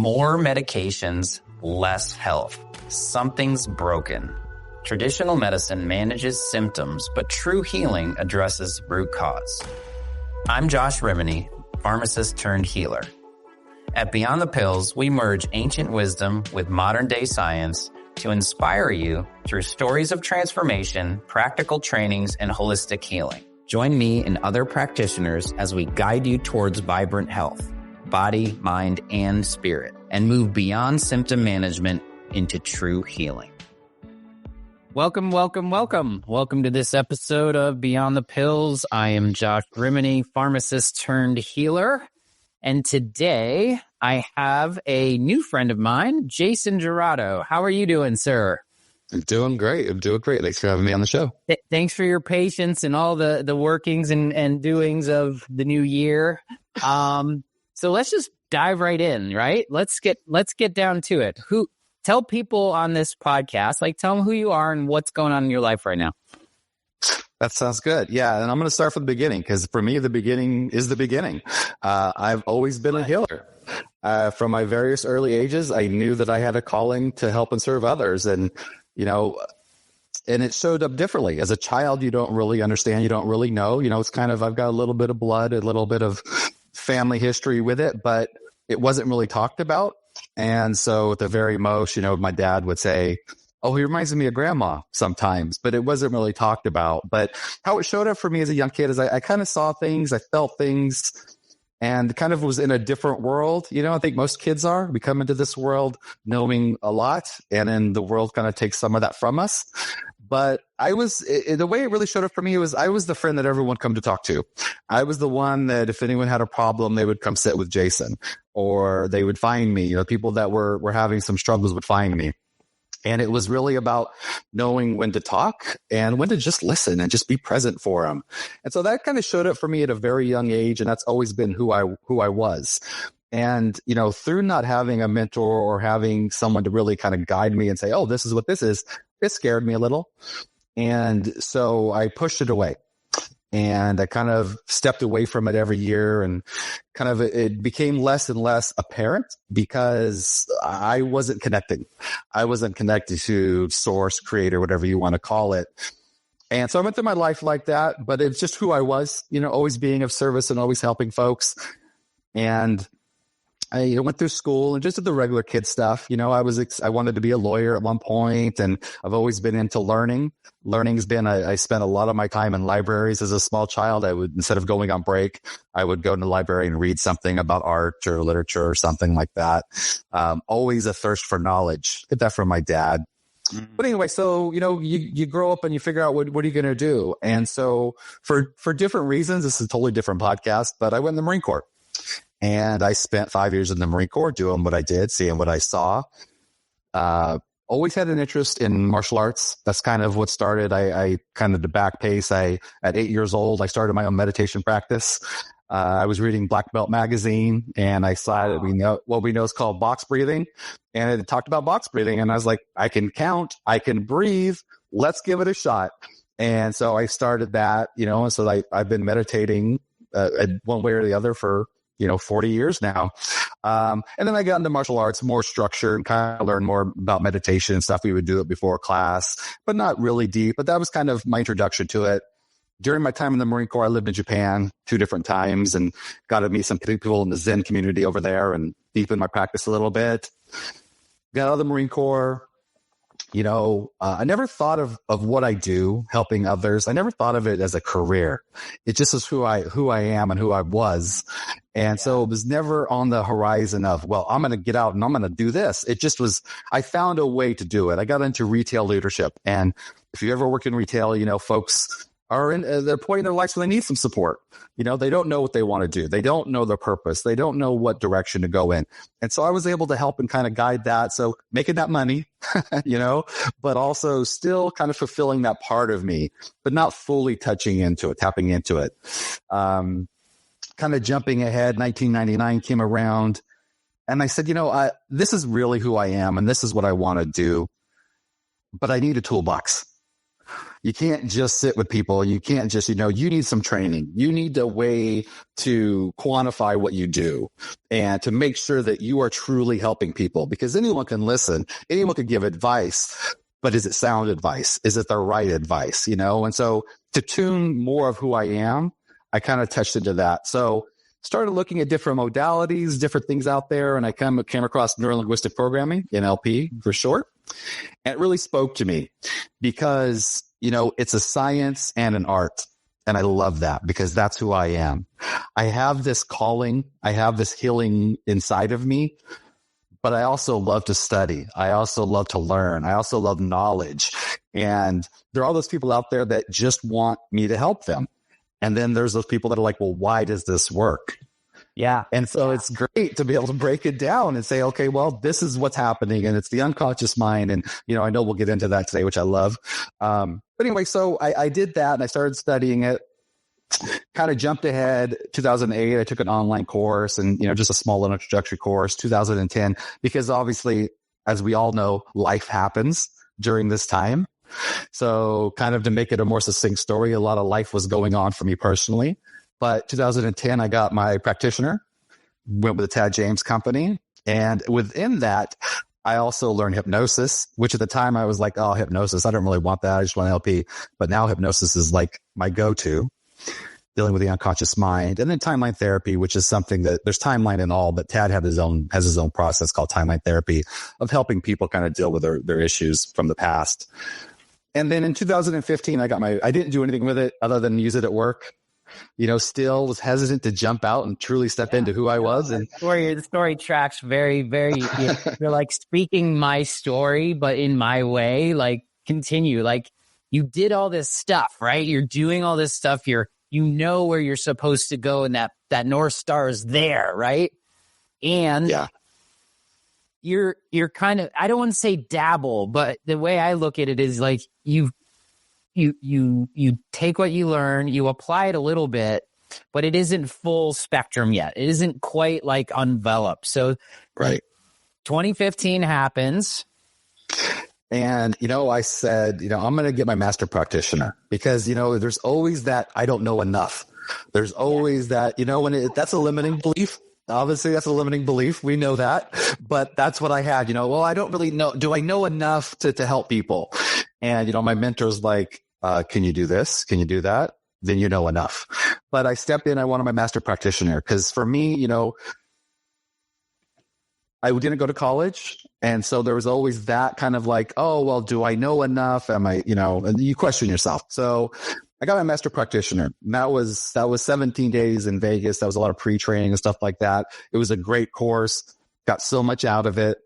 More medications, less health. Something's broken. Traditional medicine manages symptoms, but true healing addresses root cause. I'm Josh Rimini, pharmacist turned healer. At Beyond the Pills, we merge ancient wisdom with modern day science to inspire you through stories of transformation, practical trainings, and holistic healing. Join me and other practitioners as we guide you towards vibrant health, body, mind, and spirit, and move beyond symptom management into true healing. Welcome to this episode of Beyond the Pills. I am Josh Rimini, pharmacist turned healer. And today I have a new friend of mine, Jason Jurado. How are you doing, sir? I'm doing great. Thanks for having me on the show. Thanks for your patience and all the workings and doings of the new year. So let's just dive right in, right? Let's get down to it. Tell people on this podcast, tell them who you are and what's going on in your life right now. That sounds good. Yeah. And I'm going to start from the beginning because for me, the beginning is the beginning. I've always been a healer. From my various early ages, I knew that I had a calling to help and serve others. And, and it showed up differently. As a child, you don't really understand. You don't really know. It's kind of, I've got a little bit of blood, a little bit of family history with it, but it wasn't really talked about. And so at the very most, my dad would say, oh, he reminds me of grandma sometimes, but it wasn't really talked about. But how it showed up for me as a young kid is I kind of saw things, I felt things, and kind of was in a different world. I think most kids are. We come into this world knowing a lot, and then the world kind of takes some of that from us. But the way it really showed up for me was I was the friend that everyone come to talk to. I was the one that if anyone had a problem, they would come sit with Jason, or they would find me. People that were having some struggles would find me. And it was really about knowing when to talk and when to just listen and just be present for them. And so that kind of showed up for me at a very young age. And that's always been who I was. And, through not having a mentor or having someone to really kind of guide me and say, oh, this is what this is, it scared me a little. And so I pushed it away. And I kind of stepped away from it every year, and kind of it became less and less apparent because I wasn't connecting. I wasn't connected to source, creator, whatever you want to call it. And so I went through my life like that, but it's just who I was, always being of service and always helping folks. And I went through school and just did the regular kid stuff. I wanted to be a lawyer at one point, and I've always been into learning. Learning's been, I spent a lot of my time in libraries as a small child. I would, instead of going on break, I would go to the library and read something about art or literature or something like that. Always a thirst for knowledge. Get that from my dad. But anyway, so, you grow up and you figure out what are you going to do? And so for different reasons, this is a totally different podcast, but I went in the Marine Corps. And I spent 5 years in the Marine Corps doing what I did, seeing what I saw. Always had an interest in martial arts. That's kind of what started. I kind of the back pace. At 8 years old, I started my own meditation practice. I was reading Black Belt magazine, and I saw that what we know is called box breathing. And it talked about box breathing. And I was like, I can count, I can breathe. Let's give it a shot. And so I started that, and so I've been meditating one way or the other for 40 years now. And then I got into martial arts, more structure, and kind of learned more about meditation and stuff. We would do it before class, but not really deep. But that was kind of my introduction to it. During my time in the Marine Corps, I lived in Japan 2 different times and got to meet some people in the Zen community over there and deepen my practice a little bit. Got out of the Marine Corps. I never thought of what I do, helping others. I never thought of it as a career. It just was who I am and who I was. And so it was never on the horizon of, well, I'm going to get out and I'm going to do this. It just was, I found a way to do it. I got into retail leadership. And if you ever work in retail, folks are in their point in their lives where they need some support. They don't know what they want to do. They don't know their purpose. They don't know what direction to go in. And so I was able to help and kind of guide that. So making that money, but also still kind of fulfilling that part of me, but not fully tapping into it. Kind of jumping ahead, 1999 came around and I said, this is really who I am and this is what I want to do, but I need a toolbox. You can't just sit with people. You can't just, you need some training. You need a way to quantify what you do and to make sure that you are truly helping people, because anyone can listen. Anyone can give advice, but is it sound advice? Is it the right advice? And so to tune more of who I am, I kind of touched into that. So started looking at different modalities, different things out there. And I came across neuro-linguistic programming, NLP for short. And it really spoke to me because, it's a science and an art. And I love that because that's who I am. I have this calling. I have this healing inside of me, but I also love to study. I also love to learn. I also love knowledge. And there are all those people out there that just want me to help them. And then there's those people that are like, well, why does this work? Yeah. And so it's great to be able to break it down and say, okay, well, this is what's happening. And it's the unconscious mind. And, I know we'll get into that today, which I love. But anyway, so I did that and I started studying it, kind of jumped ahead. 2008, I took an online course and, just a small introductory course, 2010, because obviously, as we all know, life happens during this time. So kind of to make it a more succinct story, a lot of life was going on for me personally. But 2010, I got my practitioner, went with the Tad James company. And within that, I also learned hypnosis, which at the time I was like, oh, hypnosis, I don't really want that. I just want NLP. But now hypnosis is like my go-to, dealing with the unconscious mind. And then timeline therapy, which is something that there's timeline in all, but Tad has his own process called timeline therapy of helping people kind of deal with their issues from the past. And then in 2015, I didn't do anything with it other than use it at work. Still was hesitant to jump out and truly step into who I was. And the story tracks very, very, you're like speaking my story, but in my way, like continue, like you did all this stuff, right? You're doing all this stuff. You know where you're supposed to go and that North Star is there, right? And you're kind of, I don't want to say dabble, but the way I look at it is like you take what you learn, you apply it a little bit, but it isn't full spectrum yet. It isn't quite like enveloped. So right. 2015 happens. And, I said, I'm going to get my master practitioner because, there's always that I don't know enough. There's always that, that's a limiting belief. Obviously, that's a limiting belief. We know that. But that's what I had, well, I don't really know. Do I know enough to help people? And, my mentor's like, can you do this? Can you do that? Then you know enough. But I stepped in. I wanted my master practitioner because for me, I didn't go to college. And so there was always that kind of like, oh, well, do I know enough? Am I, and you question yourself. So I got my master practitioner. And that was 17 days in Vegas. That was a lot of pre-training and stuff like that. It was a great course. Got so much out of it.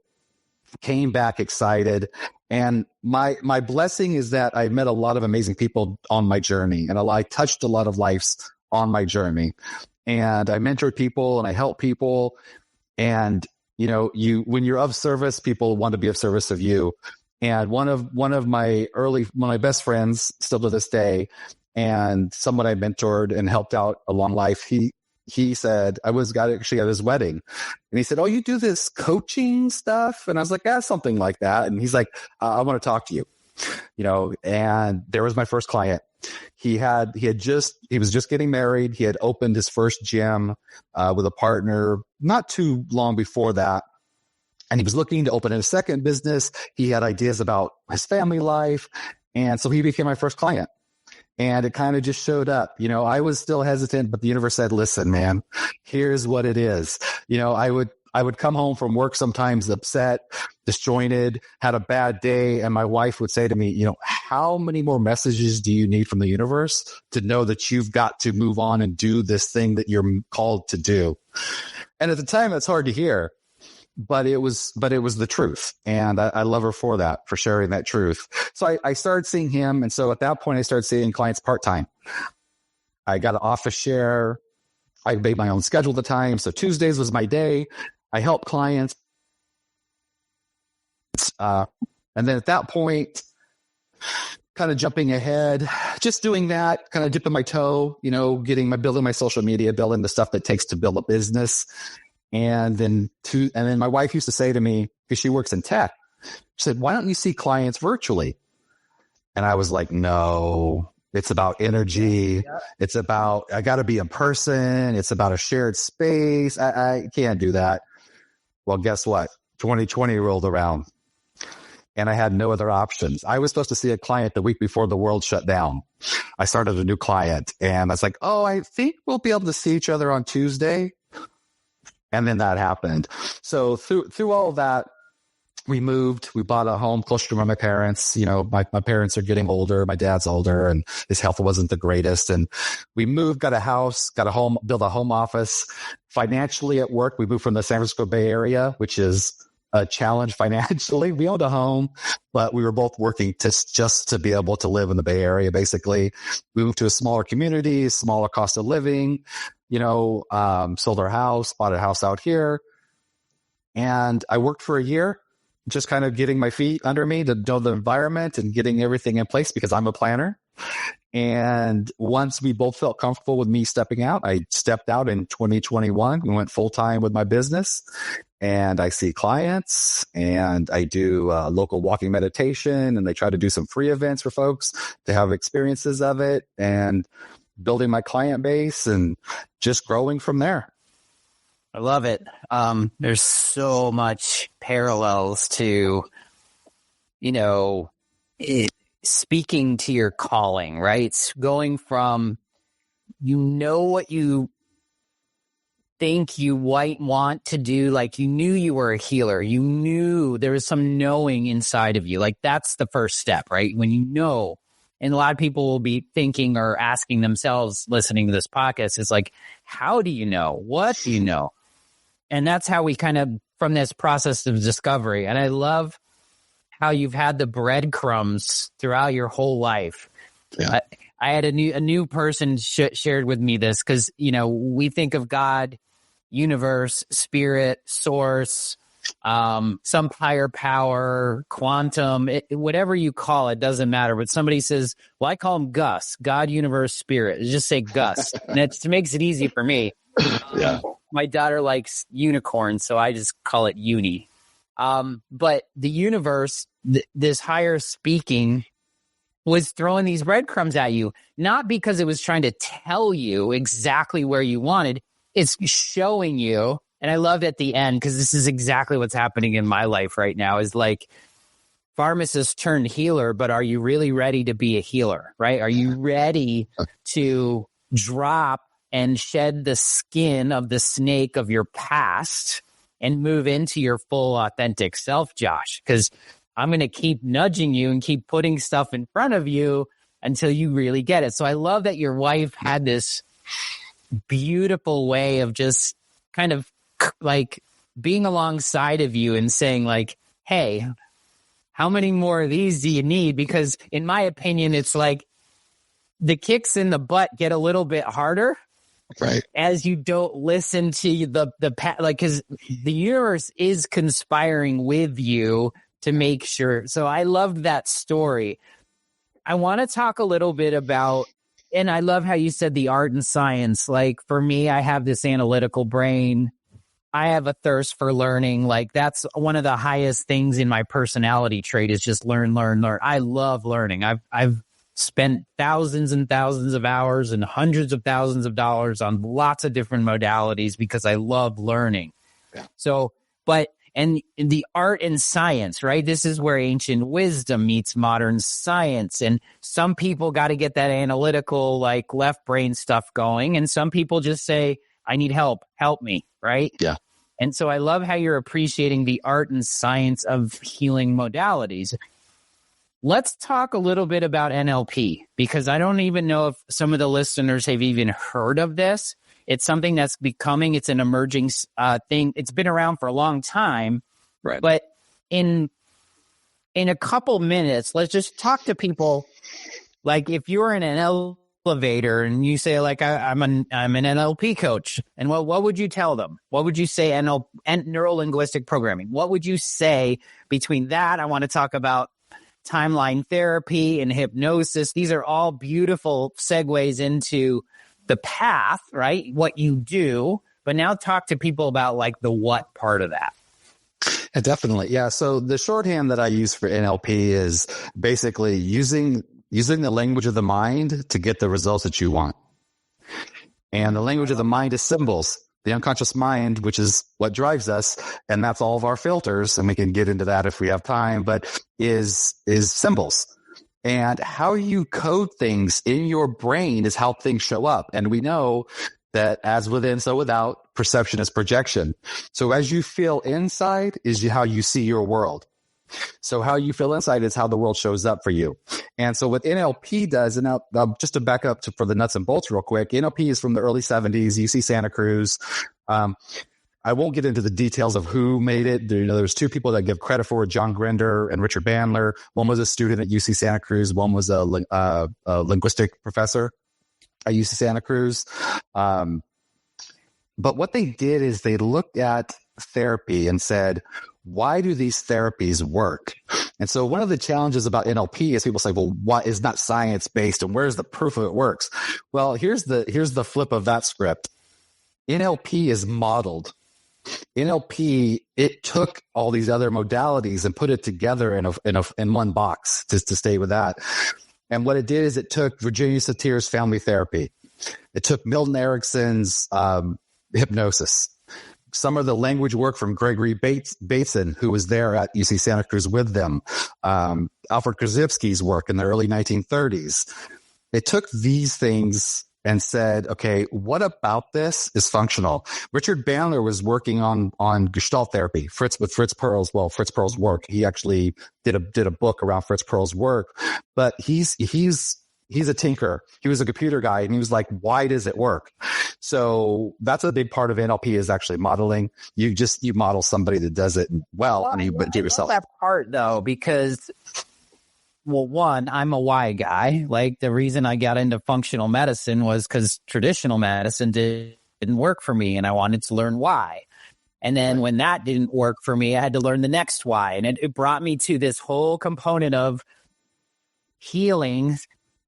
Came back excited. And my blessing is that I met a lot of amazing people on my journey. And I touched a lot of lives on my journey. And I mentored people and I helped people. And when you're of service, people want to be of service of you. And one of my best friends, still to this day, and someone I mentored and helped out along life, he said, I was actually at his wedding, and he said, oh, you do this coaching stuff? And I was like, yeah, something like that. And he's like, I want to talk to you, and there was my first client. He was just getting married. He had opened his first gym with a partner not too long before that. And he was looking to open a second business. He had ideas about his family life. And so he became my first client. And it kind of just showed up. I was still hesitant, but the universe said, listen, man, here's what it is. I would come home from work sometimes upset, disjointed, had a bad day. And my wife would say to me, how many more messages do you need from the universe to know that you've got to move on and do this thing that you're called to do? And at the time, it's hard to hear, but it was the truth. And I love her for that, for sharing that truth. So I started seeing him. And so at that point, I started seeing clients part-time. I got an office share. I made my own schedule at the time. So Tuesdays was my day. I helped clients. And then at that point, kind of jumping ahead, just doing that, kind of dipping my toe, building my social media, building the stuff that takes to build a business. And then my wife used to say to me, because she works in tech, she said, why don't you see clients virtually? And I was like, no, it's about energy. It's about, I got to be a person. It's about a shared space. I can't do that. Well, guess what? 2020 rolled around and I had no other options. I was supposed to see a client the week before the world shut down. I started a new client and I was like, oh, I think we'll be able to see each other on Tuesday. And then that happened. So through all of that, we moved, we bought a home closer to my parents. You know, my parents are getting older. My dad's older and his health wasn't the greatest. And we moved, got a house, got a home, built a home office. Financially at work, we moved from the San Francisco Bay Area, which is a challenge financially. We owned a home, but we were both working just to be able to live in the Bay Area, basically. We moved to a smaller community, smaller cost of living, you know, sold our house, bought a house out here. And I worked for a year, just kind of getting my feet under me to know the environment and getting everything in place because I'm a planner. And once we both felt comfortable with me stepping out, I stepped out in 2021. We went full time with my business and I see clients and I do local walking meditation and they try to do some free events for folks to have experiences of it and building my client base and just growing from there. I love it. There's so much parallels to, you know, speaking to your calling, right? It's going from, you know, what you think you might want to do. Like you knew you were a healer. You knew there was some knowing inside of you. Like that's the first step, right? When you know, and a lot of people will be thinking or asking themselves, listening to this podcast, is like, how do you know? What do you know? And that's how we kind of, from this process of discovery. And I love how you've had the breadcrumbs throughout your whole life. Yeah. I had a new person shared with me this because, you know, we think of God, universe, spirit, source, some higher power, quantum, whatever you call it, doesn't matter. But somebody says, well, I call him Gus, God, universe, spirit. Just say Gus. And it makes it easy for me. Yeah. My daughter likes unicorns, so I just call it uni. But the universe, this higher speaking, was throwing these breadcrumbs at you, not because it was trying to tell you exactly where you wanted. It's showing you. And I love at the end, because this is exactly what's happening in my life right now, is like pharmacist turned healer, but are you really ready to be a healer, right? Are you ready to drop and shed the skin of the snake of your past and move into your full authentic self, Josh? Because I'm going to keep nudging you and keep putting stuff in front of you until you really get it. So I love that your wife had this beautiful way of just kind of like being alongside of you and saying like, hey, how many more of these do you need? Because in my opinion, it's like the kicks in the butt get a little bit harder. Right. As you don't listen to the like, because the universe is conspiring with you to make sure. So I loved that story. I want to talk a little bit about, and I love how you said the art and science. Like for me, I have this analytical brain. I have a thirst for learning. Like that's one of the highest things in my personality trait is just learn. I love learning. I've spent thousands and thousands of hours and hundreds of thousands of dollars on lots of different modalities because I love learning. Yeah. So, but, and the art and science, right? This is where ancient wisdom meets modern science. And some people got to get that analytical, like left brain stuff going. And some people just say, I need help me, right? Yeah. And so I love how you're appreciating the art and science of healing modalities. Let's talk a little bit about NLP, because I don't even know if some of the listeners have even heard of this. It's something that's becoming, it's an emerging thing. It's been around for a long time, right? But in a couple minutes, let's just talk to people. Like if you're in an elevator and you say like, I'm an NLP coach, and what would you tell them? What would you say? Neuro-linguistic programming. What would you say between that? I want to talk about timeline therapy and hypnosis. These are all beautiful segues into the path, right? What you do. But now talk to people about like the what part of that. Definitely. Yeah. So the shorthand that I use for NLP is basically using the language of the mind to get the results that you want. And the language of the mind is symbols. The unconscious mind, which is what drives us, and that's all of our filters, and we can get into that if we have time, but is symbols. And how you code things in your brain is how things show up. And we know that as within, so without, perception is projection. So as you feel inside is how you see your world. So how you feel inside is how the world shows up for you. And so what NLP does, and now just to back up for the nuts and bolts real quick, NLP is from the early 70s, UC Santa Cruz. I won't get into the details of who made it. There's two people that give credit for it, John Grinder and Richard Bandler. One was a student at UC Santa Cruz. One was a linguistic professor at UC Santa Cruz. But what they did is they looked at therapy and said, why do these therapies work? And so one of the challenges about NLP is people say, well, what is not science based and where's the proof of it works? Well, here's the flip of that script. NLP is modeled. NLP, it took all these other modalities and put it together in one box, just to stay with that. And what it did is it took Virginia Satir's family therapy. It took Milton Erickson's hypnosis. Some of the language work from Gregory Bateson, who was there at UC Santa Cruz with them. Alfred Korzybski's work in the early 1930s. It took these things and said, okay, what about this is functional? Richard Bandler was working on Gestalt therapy, with Fritz Perls work. He actually did a book around Fritz Perls' work, but he's a tinker. He was a computer guy, and he was like, why does it work? So that's a big part of NLP is actually modeling. You model somebody that does it well, and you do yourself. I love that part though, because, well, one, I'm a why guy. Like the reason I got into functional medicine was because traditional medicine didn't work for me, and I wanted to learn why. And then when that didn't work for me, I had to learn the next why. And it brought me to this whole component of healing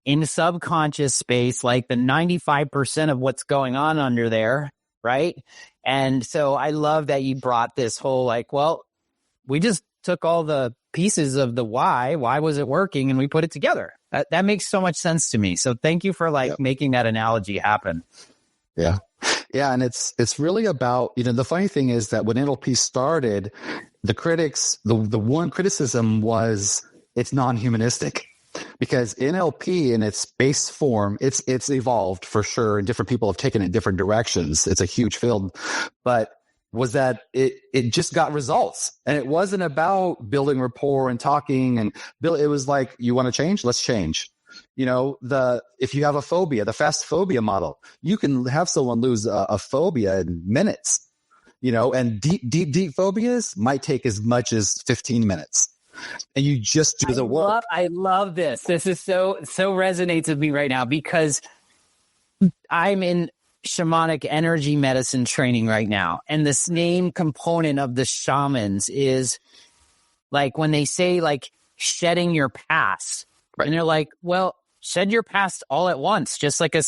in subconscious space, like the 95% of what's going on under there, right? And so I love that you brought this whole like, well, we just took all the pieces of the why was it working, and we put it together. That makes so much sense to me. So thank you for making that analogy happen. Yeah. Yeah. And it's really about, the funny thing is that when NLP started, the critics, the one criticism was it's non-humanistic. Because NLP in its base form, it's evolved for sure, and different people have taken it different directions. It's a huge field, but was that it just got results, and it wasn't about building rapport and talking and it was like, you want to change? Let's change. If you have a phobia, the fast phobia model, you can have someone lose a phobia in minutes, and deep phobias might take as much as 15 minutes. And you just do the work. I love this. This is so resonates with me right now, because I'm in shamanic energy medicine training right now. And the same component of the shamans is like when they say like shedding your past. Right. And they're like, well, shed your past all at once, just like a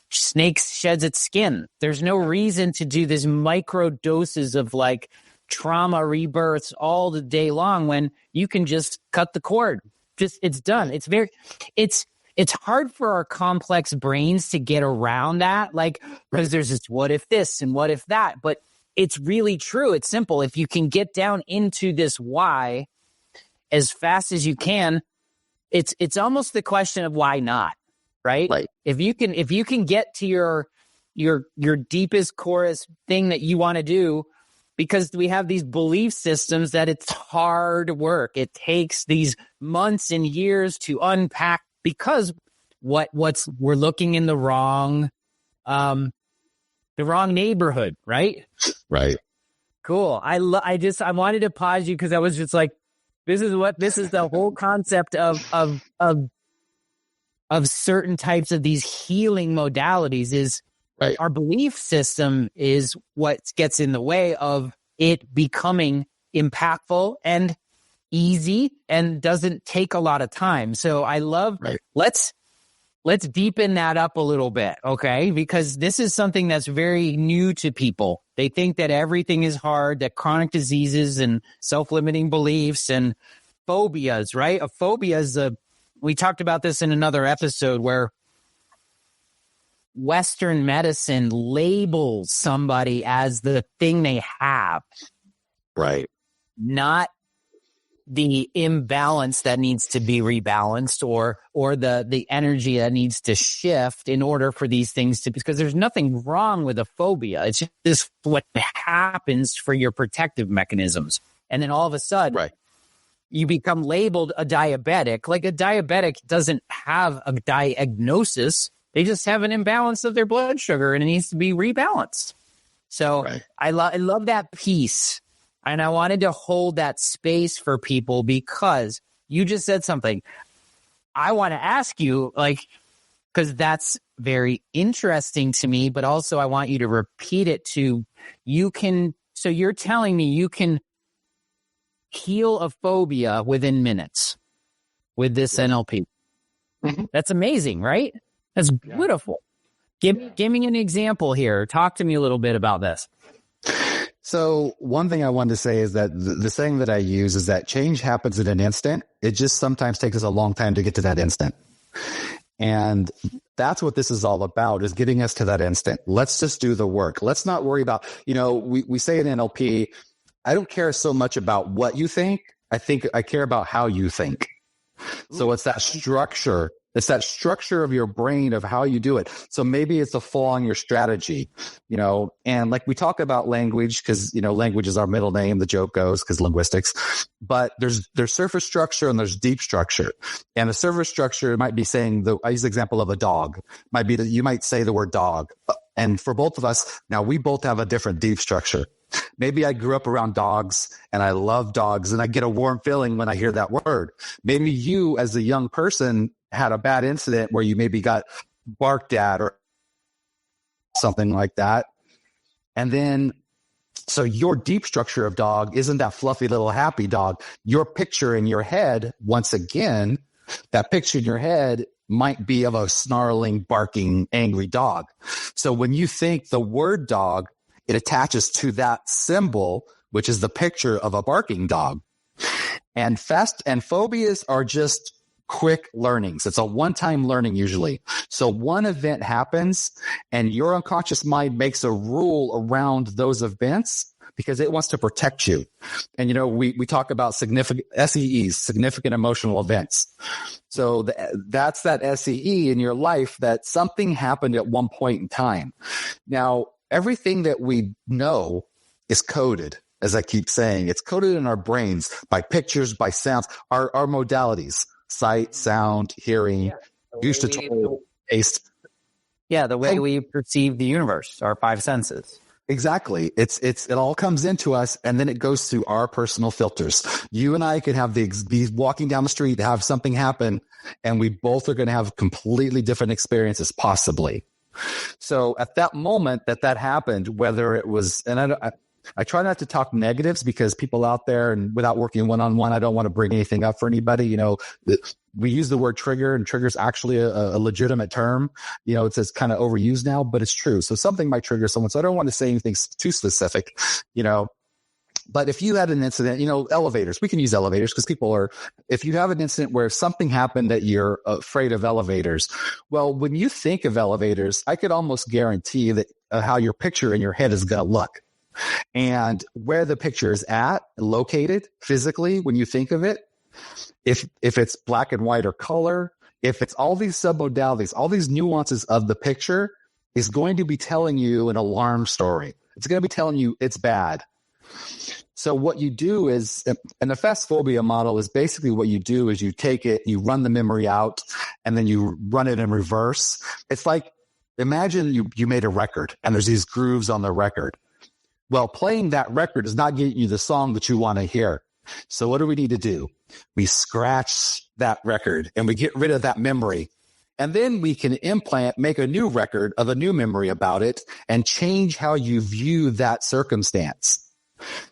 snake sheds its skin. There's no reason to do this micro doses of like trauma rebirths all the day long when you can just cut the cord. It's done. It's hard for our complex brains to get around that, like, because there's this what if this and what if that, but it's really true. It's simple. If you can get down into this why as fast as you can, it's almost the question of why not, right? Like if you can get to your deepest, chorus thing that you want to do, because we have these belief systems that it's hard work. It takes these months and years to unpack, because we're looking in the wrong neighborhood, right? Right. Cool. I wanted to pause you because I was just like, this is the whole concept of certain types of these healing modalities is. Right. Our belief system is what gets in the way of it becoming impactful and easy and doesn't take a lot of time. So I love, let's deepen that up a little bit, okay? Because this is something that's very new to people. They think that everything is hard, that chronic diseases and self-limiting beliefs and phobias, right? A phobia is we talked about this in another episode where Western medicine labels somebody as the thing they have. Right. Not the imbalance that needs to be rebalanced or the energy that needs to shift in order for these things to, because there's nothing wrong with a phobia. It's just what happens for your protective mechanisms. And then all of a sudden, you become labeled a diabetic. Like, a diabetic doesn't have a diagnosis. They just have an imbalance of their blood sugar and it needs to be rebalanced. So I love that piece. And I wanted to hold that space for people because you just said something. I want to ask you, like, because that's very interesting to me, but also I want you to repeat it to, so you're telling me you can heal a phobia within minutes with this NLP. Mm-hmm. That's amazing, right? That's beautiful. Give me an example here. Talk to me a little bit about this. So one thing I wanted to say is that the saying that I use is that change happens in an instant. It just sometimes takes us a long time to get to that instant. And that's what this is all about, is getting us to that instant. Let's just do the work. Let's not worry about, we say in NLP, I don't care so much about what you think. I care about how you think. So it's that structure. It's that structure of your brain of how you do it. So maybe it's a flaw in your strategy, and like we talk about language because, language is our middle name, the joke goes, because linguistics, but there's surface structure and there's deep structure. And the surface structure might be saying I use the example of a dog, might be that you might say the word dog. And for both of us, now we both have a different deep structure. Maybe I grew up around dogs and I love dogs and I get a warm feeling when I hear that word. Maybe you as a young person had a bad incident where you maybe got barked at or something like that. And then, so your deep structure of dog isn't that fluffy little happy dog. Your picture in your head, once again, that picture in your head might be of a snarling, barking, angry dog. So when you think the word dog, it attaches to that symbol, which is the picture of a barking dog. And phobias are just quick learnings. It's a one-time learning usually. So one event happens and your unconscious mind makes a rule around those events because it wants to protect you. And, we talk about significant SEEs, significant emotional events. So that's that SEE in your life, that something happened at one point in time. Now, everything that we know is coded, as I keep saying. It's coded in our brains by pictures, by sounds, our modalities, sight, sound, hearing, gustatory, taste. Yeah, the way we perceive the universe, our five senses. Exactly. It all comes into us and then it goes through our personal filters. You and I could be walking down the street, have something happen, and we both are going to have completely different experiences, possibly. So at that moment that happened, whether it was, and I try not to talk negatives because people out there, and without working one-on-one, I don't want to bring anything up for anybody. We use the word trigger, and trigger is actually a legitimate term. It's kind of overused now, but it's true. So something might trigger someone. So I don't want to say anything too specific, But if you had an incident, elevators, we can use elevators because if you have an incident where something happened that you're afraid of elevators, well, when you think of elevators, I could almost guarantee that how your picture in your head is going to look. And where the picture is located physically, when you think of it, if it's black and white or color, if it's all these submodalities, all these nuances of the picture is going to be telling you an alarm story. It's going to be telling you it's bad. So what you do is, and the fast phobia model is basically what you do is you take it, you run the memory out, and then you run it in reverse. It's like, imagine you made a record and there's these grooves on the record. Well, playing that record is not getting you the song that you want to hear. So what do we need to do? We scratch that record and we get rid of that memory. And then we can make a new record of a new memory about it and change how you view that circumstance.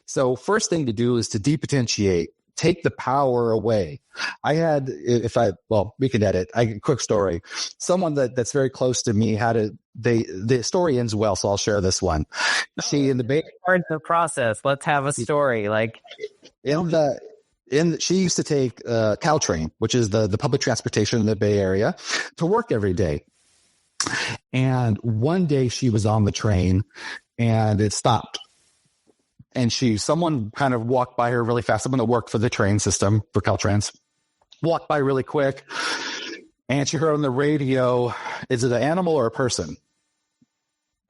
So first thing to do is to depotentiate, take the power away. We can edit. Quick story. Someone that's very close to me had the story ends well, so I'll share this one. She in the Bay Part of the process. Let's have a story. Like she used to take Caltrain, which is the public transportation in the Bay Area, to work every day. And one day she was on the train and it stopped. And someone kind of walked by her really fast. Someone that worked for the train system for Caltrans walked by really quick. And she heard on the radio, is it an animal or a person?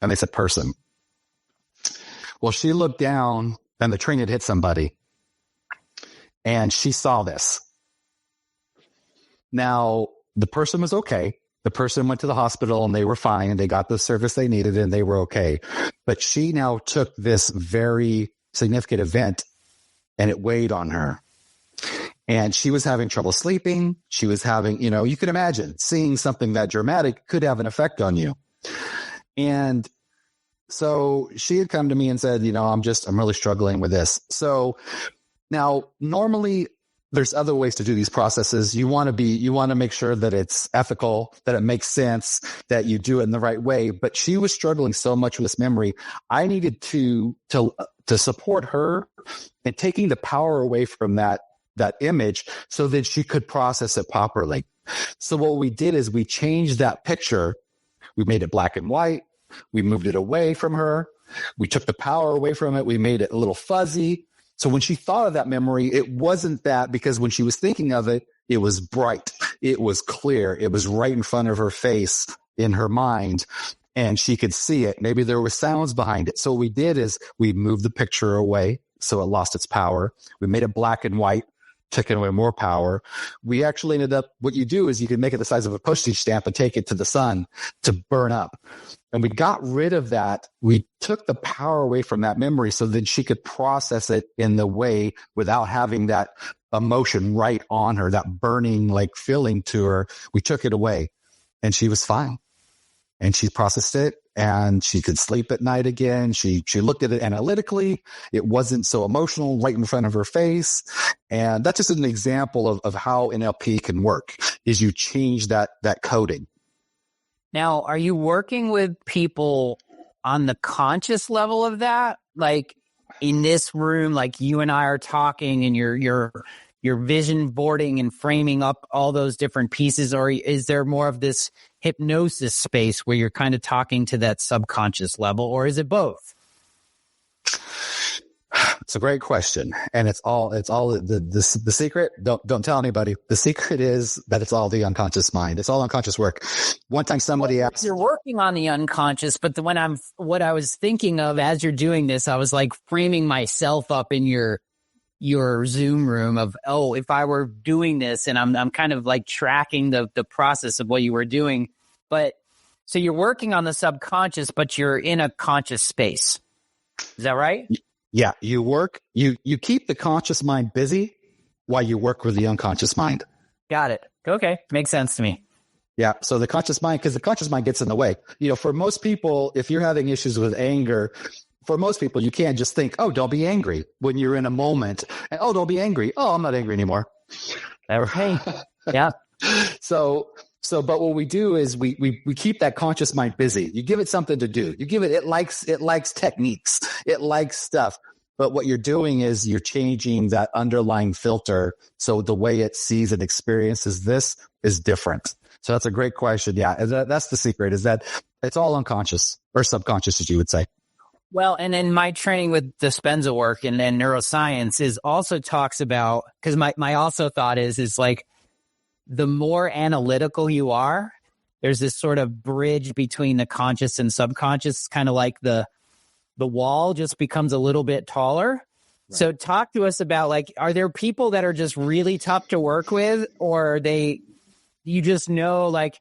And they said person. Well, she looked down and the train had hit somebody. And she saw this. Now, the person was okay. The person went to the hospital and they were fine and they got the service they needed and they were okay. But she now took this very significant event and it weighed on her. And she was having trouble sleeping. She was having, you can imagine seeing something that dramatic could have an effect on you. And so she had come to me and said, I'm really struggling with this. So now normally there's other ways to do these processes. You want to make sure that it's ethical, that it makes sense, that you do it in the right way. But she was struggling so much with this memory. I needed to support her and taking the power away from that image so that she could process it properly. So what we did is we changed that picture. We made it black and white. We moved it away from her. We took the power away from it. We made it a little fuzzy. So when she thought of that memory, it wasn't that, because when she was thinking of it, it was bright. It was clear. It was right in front of her face in her mind, and she could see it. Maybe there were sounds behind it. So what we did is we moved the picture away so it lost its power. We made it black and white, taking away more power. We actually ended up, what you do is you can make it the size of a postage stamp and take it to the sun to burn up. And we got rid of that. We took the power away from that memory so that she could process it in the way without having that emotion right on her, that burning feeling to her. We took it away and she was fine. And she processed it and she could sleep at night again. She looked at it analytically. It wasn't so emotional right in front of her face. And that's just an example of how NLP can work, is you change that coding. Now, are you working with people on the conscious level of that? Like in this room, like you and I are talking and you're vision boarding and framing up all those different pieces? Or is there more of this hypnosis space where you're kind of talking to that subconscious level, or is it both? It's a great question. And it's all the secret. Don't tell anybody. The secret is that it's all the unconscious mind. It's all unconscious work. One time somebody asked, you're working on the unconscious, but what I was thinking of as you're doing this, I was like framing myself up in your Zoom room of, if I were doing this, and I'm kind of like tracking the process of what you were doing. But so you're working on the subconscious, but you're in a conscious space. Is that right? Yeah, you keep the conscious mind busy while you work with the unconscious mind. Got it. Okay. Makes sense to me. Yeah. So the conscious mind, because the conscious mind gets in the way. For most people, if you're having issues with anger, for most people, you can't just think, don't be angry when you're in a moment. And, don't be angry. I'm not angry anymore. Hey. Yeah. But what we do is we keep that conscious mind busy. You give it something to do. You give it likes techniques. It likes stuff. But what you're doing is you're changing that underlying filter. So the way it sees and experiences this is different. So that's a great question. Yeah. That's the secret, is that it's all unconscious or subconscious, as you would say. Well, and then my training with Dispenza work and then neuroscience is also talks about, because my also thought is like, the more analytical you are, there's this sort of bridge between the conscious and subconscious, kind of like the wall just becomes a little bit taller. Right. So talk to us about, like, are there people that are just really tough to work with, or you just know, like,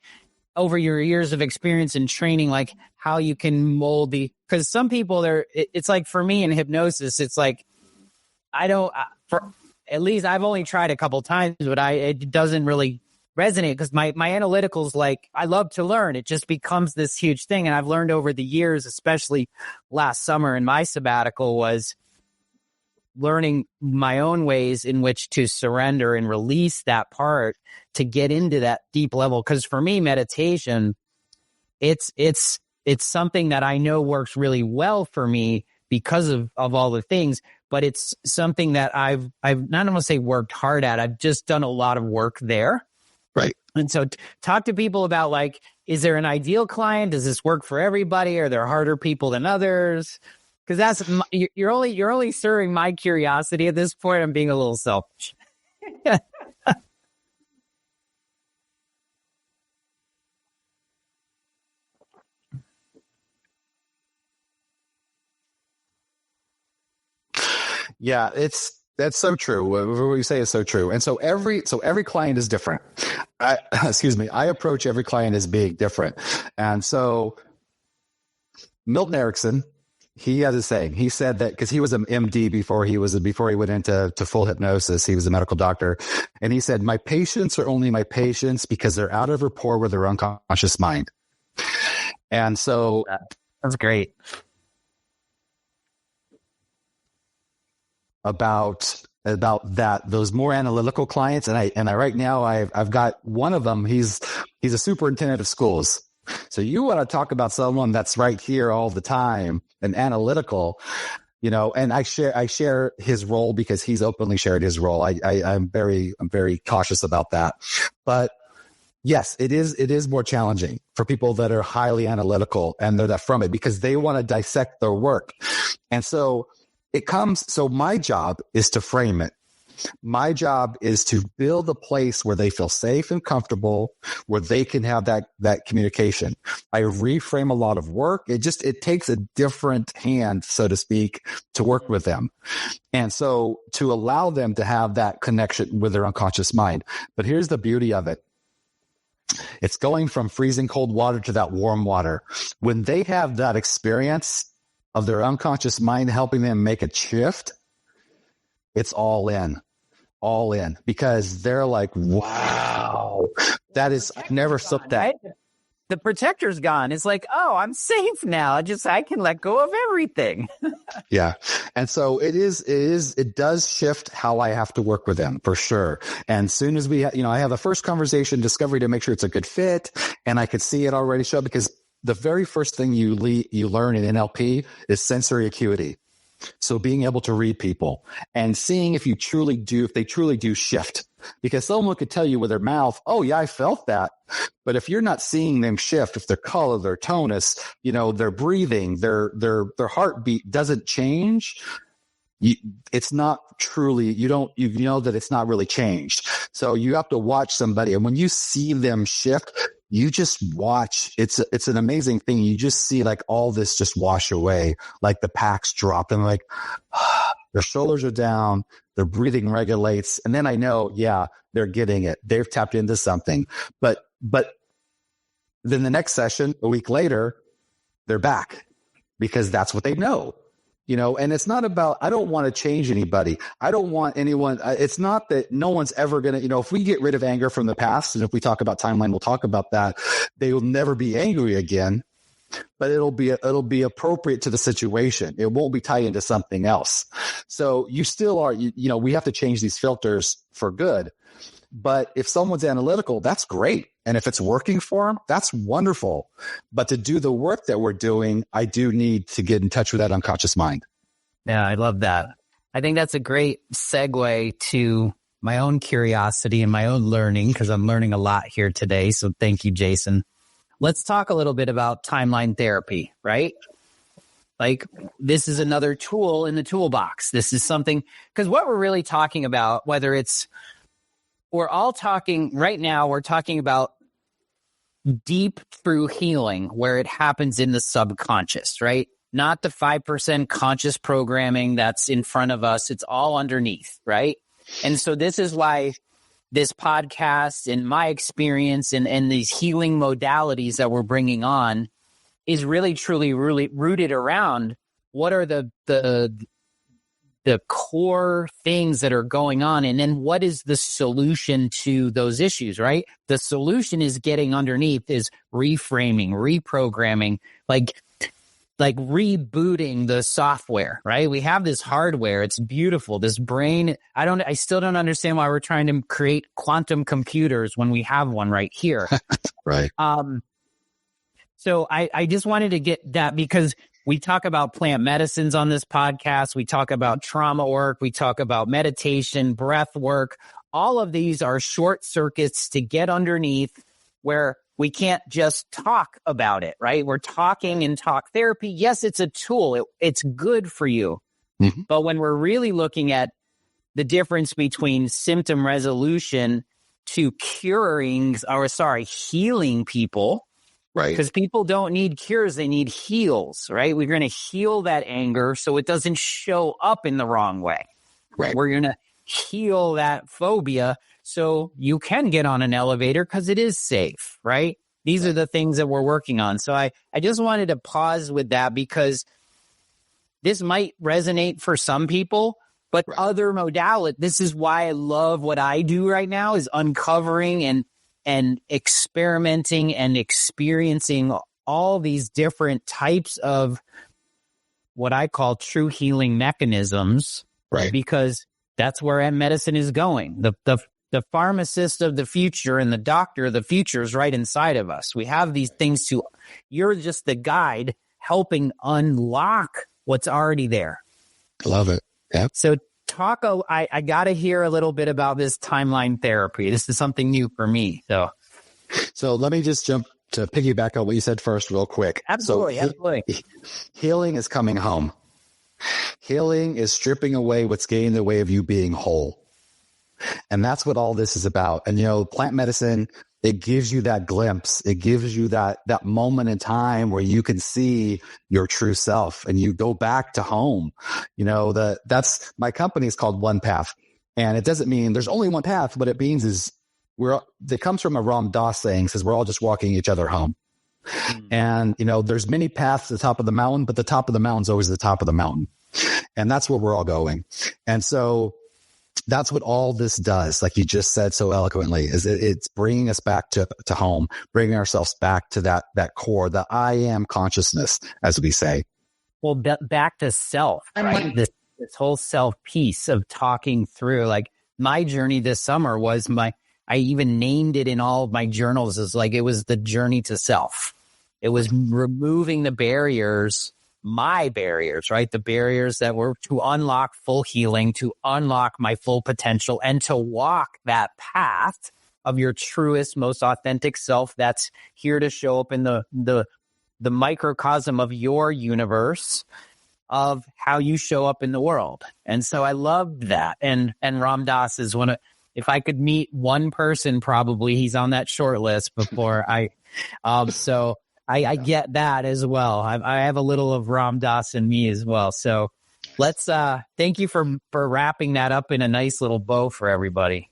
over your years of experience and training, like how you can mold because some people it's like, for me in hypnosis, it's like, at least I've only tried a couple times, but it doesn't really resonate, because my analytical's like, I love to learn. It just becomes this huge thing. And I've learned over the years, especially last summer in my sabbatical, was learning my own ways in which to surrender and release that part to get into that deep level. Because for me, meditation, it's it's something that I know works really well for me because of all the things, but it's something that I've not want to say worked hard at. I've just done a lot of work there. Right. And so talk to people about, like, is there an ideal client? Does this work for everybody? Are there harder people than others? Because you're only serving my curiosity at this point. I'm being a little selfish. Yeah, that's so true. What you say is so true. And so every client is different. I approach every client as being different. And so Milton Erickson, he has a saying. He said that because he was an MD before he went into full hypnosis, he was a medical doctor. And he said, my patients are only my patients because they're out of rapport with their unconscious mind. And so that's great. About that, those more analytical clients, and I right now I've got one of them. He's a superintendent of schools. So you want to talk about someone that's right here all the time and analytical, and I share his role because he's openly shared his role. I'm very cautious about that, but yes, it is more challenging for people that are highly analytical and they're from it because they want to dissect their work, and so. So my job is to frame it. My job is to build a place where they feel safe and comfortable, where they can have that communication. I reframe a lot of work. It takes a different hand, so to speak, to work with them. And so to allow them to have that connection with their unconscious mind. But here's the beauty of it. It's going from freezing cold water to that warm water. When they have that experience of their unconscious mind helping them make a shift, it's all in, because they're like, wow, that is, I've never slipped that. Right? The protector's gone. It's like, oh, I'm safe now. I can let go of everything. Yeah. And so it does shift how I have to work with them for sure. And soon as I have the first conversation, discovery to make sure it's a good fit, and I could see it already show, because the very first thing you learn in NLP is sensory acuity. So being able to read people and seeing if they truly do shift, because someone could tell you with their mouth, oh yeah, I felt that. But if you're not seeing them shift, if their color, their tonus, their breathing, their heartbeat doesn't change, it's not truly, you know that it's not really changed. So you have to watch somebody, and when you see them shift, you just watch. It's an amazing thing. You just see like all this just wash away, like the packs drop, and like their shoulders are down, their breathing regulates, and then I know, yeah, they're getting it. They've tapped into something. But then the next session, a week later, they're back because that's what they know. And it's not about, I don't want to change anybody. I don't want anyone. It's not that no one's ever going to, if we get rid of anger from the past, and if we talk about timeline, we'll talk about that. They will never be angry again, but it'll be appropriate to the situation. It won't be tied into something else. So you still are, we have to change these filters for good. But if someone's analytical, that's great. And if it's working for them, that's wonderful. But to do the work that we're doing, I do need to get in touch with that unconscious mind. Yeah, I love that. I think that's a great segue to my own curiosity and my own learning, because I'm learning a lot here today. So thank you, Jason. Let's talk a little bit about timeline therapy, right? Like, this is another tool in the toolbox. This is something, because what we're really talking about, we're talking about deep true healing, where it happens in the subconscious, right? Not the 5% conscious programming that's in front of us. It's all underneath, right? And so this is why this podcast, and my experience and these healing modalities that we're bringing on, is really, truly, really rooted around what are the core things that are going on, and then what is the solution to those issues, right? The solution is getting underneath, is reframing, reprogramming, like rebooting the software, right? We have this hardware. It's beautiful. This brain, I still don't understand why we're trying to create quantum computers when we have one right here. Right. So I just wanted to get that because we talk about plant medicines on this podcast. We talk about trauma work. We talk about meditation, breath work. All of these are short circuits to get underneath where we can't just talk about it, right? We're talking in talk therapy. Yes, it's a tool. It's good for you. Mm-hmm. But when we're really looking at the difference between symptom resolution to healing people, right? Because people don't need cures, they need heals, right? We're going to heal that anger so it doesn't show up in the wrong way. Right. We're going to heal that phobia so you can get on an elevator because it is safe, right? These are the things that we're working on. So I just wanted to pause with that because this might resonate for some people, but other modalities, this is why I love what I do right now is uncovering and experimenting and experiencing all these different types of what I call true healing mechanisms, right? Because that's where medicine is going. The pharmacist of the future and the doctor of the future is right inside of us. We have these things you're just the guide helping unlock what's already there. Love it. Yeah. So I got to hear a little bit about this timeline therapy. This is something new for me. So let me just jump to piggyback on what you said first real quick. Absolutely. Healing is coming home. Healing is stripping away what's getting in the way of you being whole. And that's what all this is about. And, plant medicine, it gives you that glimpse. It gives you that moment in time where you can see your true self and you go back to home. That's my company is called One Path. And it doesn't mean there's only one path. What it means is it comes from a Ram Dass saying, says we're all just walking each other home. And, there's many paths to the top of the mountain, but the top of the mountain is always the top of the mountain. And that's where we're all going. And so that's what all this does. Like you just said so eloquently, is it's bringing us back to home, bringing ourselves back to that core, the I am consciousness, as we say. Well, back to self, right? This whole self piece of talking through, like my journey this summer was I even named it in all of my journals as like, it was the journey to self. It was removing the barriers, my barriers, right? The barriers that were to unlock full healing, to unlock my full potential, and to walk that path of your truest, most authentic self that's here to show up in the microcosm of your universe of how you show up in the world. And so I loved that. And Ram Dass is if I could meet one person, probably he's on that short list before so I get that as well. I have a little of Ram Dass in me as well. So let's, thank you for wrapping that up in a nice little bow for everybody.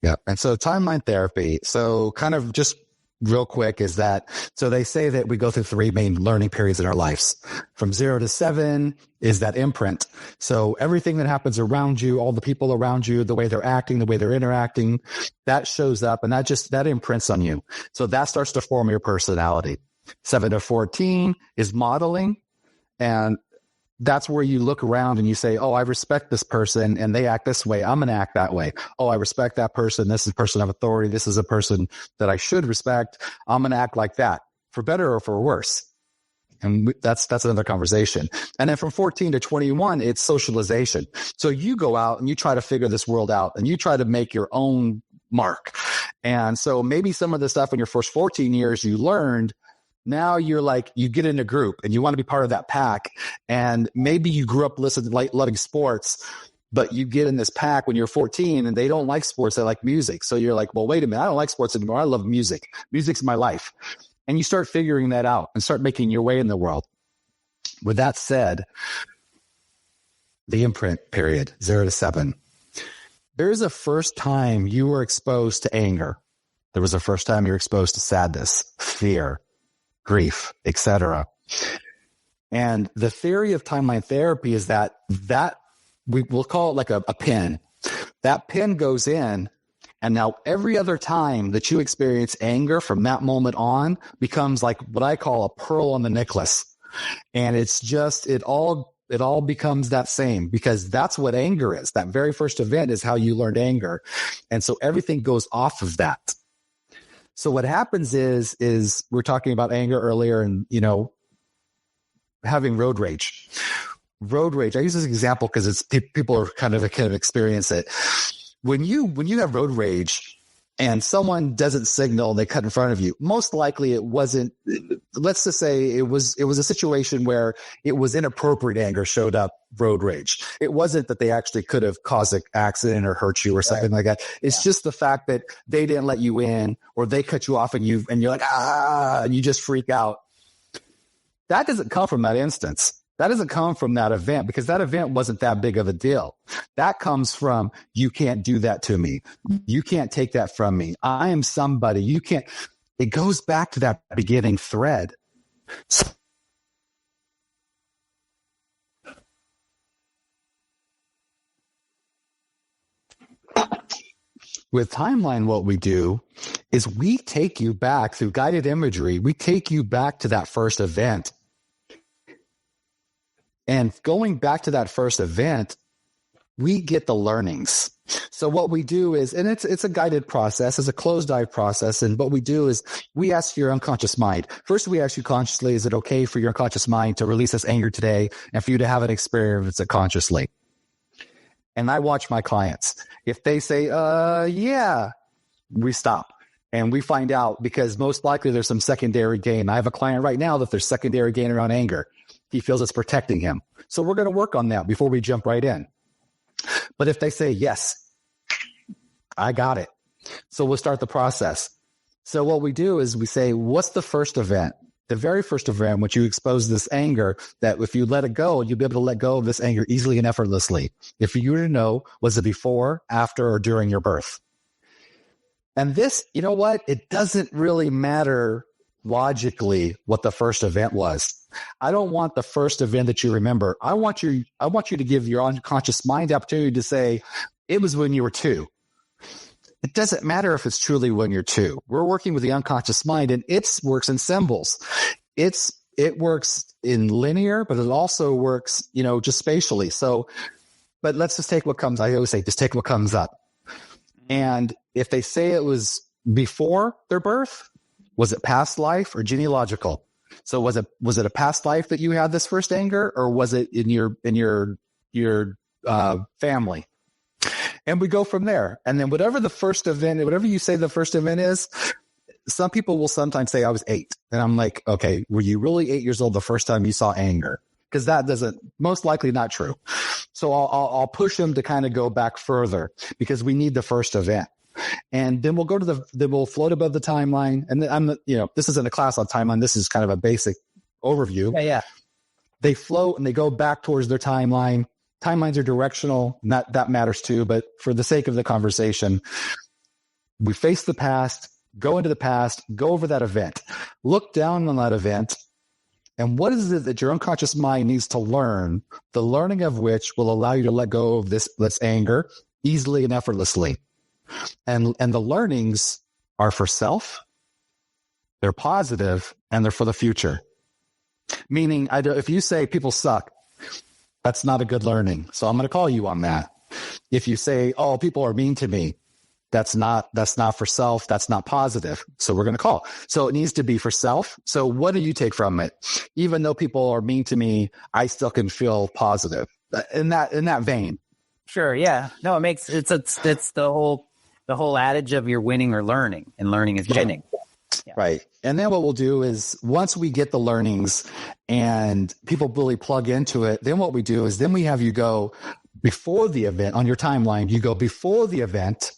Yeah. And so timeline therapy. So kind of just real quick is that, so they say that we go through 3 main learning periods in our lives. From 0 to 7 is that imprint. So everything that happens around you, all the people around you, the way they're acting, the way they're interacting, that shows up and that imprints on you. So that starts to form your personality. 7 to 14 is modeling. And that's where you look around and you say, oh, I respect this person and they act this way. I'm going to act that way. Oh, I respect that person. This is a person of authority. This is a person that I should respect. I'm going to act like that, for better or for worse. And that's another conversation. And then from 14 to 21, it's socialization. So you go out and you try to figure this world out and you try to make your own mark. And so maybe some of the stuff in your first 14 years you learned, now you're like, you get in a group and you want to be part of that pack. And maybe you grew up loving sports, but you get in this pack when you're 14 and they don't like sports. They like music. So you're like, well, wait a minute. I don't like sports anymore. I love music. Music's my life. And you start figuring that out and start making your way in the world. With that said, the imprint period, 0 to 7. There's a first time you were exposed to anger. There was a first time you were exposed to sadness, fear, grief, etc. And the theory of timeline therapy is that we'll call it like a pin. That pin goes in, and now every other time that you experience anger from that moment on becomes like what I call a pearl on the necklace. And it's just, it all becomes that same, because that's what anger is. That very first event is how you learned anger. And so everything goes off of that. So what happens is we're talking about anger earlier and, having road rage. Road rage. I use this example because it's people are kind of experience it. When you have road rage and someone doesn't signal, they cut in front of you. Most likely it wasn't, let's just say it was a situation where it was inappropriate anger showed up, road rage. It wasn't that they actually could have caused an accident or hurt you or something like that. It's just the fact that they didn't let you in or they cut you off and you're like, and you just freak out. That doesn't come from that instance. That doesn't come from that event because that event wasn't that big of a deal. That comes from, you can't do that to me. You can't take that from me. I am somebody. You can't. It goes back to that beginning thread. With timeline, what we do is we take you back through guided imagery. We take you back to that first event. And going back to that first event, we get the learnings. So what we do is, and it's a guided process, it's a closed-eye process. And what we do is we ask your unconscious mind. First, we ask you consciously, is it okay for your unconscious mind to release this anger today and for you to have an experience it consciously? And I watch my clients. If they say, yeah, we stop. And we find out because most likely there's some secondary gain. I have a client right now that there's secondary gain around anger. He feels it's protecting him. So we're going to work on that before we jump right in. But if they say, yes, I got it. So we'll start the process. So what we do is we say, what's the first event? The very first event, which you expose this anger, that if you let it go, you'll be able to let go of this anger easily and effortlessly. If you were to know, was it before, after, or during your birth? And this, you know what? It doesn't really matter logically what the first event was. I don't want the first event that you remember. I want you to give your unconscious mind the opportunity to say, it was when you were 2. It doesn't matter if it's truly when you're 2. We're working with the unconscious mind, and it works in symbols. It works in linear, but it also works, just spatially. So, but let's just take what comes. I always say, just take what comes up. And if they say it was before their birth, was it past life or genealogical? So was it a past life that you had this first anger, or was it in your family? And we go from there. And then whatever you say the first event is, some people will sometimes say, I was 8. And I'm like, okay, were you really 8 years old the first time you saw anger? Because that doesn't, most likely not true. So I'll push them to kind of go back further because we need the first event. And then we'll go then we'll float above the timeline. And then this isn't a class on timeline. This is kind of a basic overview. Yeah. They float and they go back towards their timeline. Timelines are directional. That matters too. But for the sake of the conversation, we face the past, go into the past, go over that event, look down on that event. And what is it that your unconscious mind needs to learn, the learning of which will allow you to let go of this anger easily and effortlessly. And the learnings are for self, they're positive, and they're for the future. Meaning, if you say people suck, that's not a good learning. So I'm going to call you on that. If you say, oh, people are mean to me, that's not for self. That's not positive. So we're going to call. So it needs to be for self. So what do you take from it? Even though people are mean to me, I still can feel positive in that vein. Sure. Yeah. No, it's the whole adage of you're winning or learning, and learning is winning. Yeah. Right. And then what we'll do is once we get the learnings and people really plug into it, then what we do is then we have you go before the event on your timeline. You go before the event,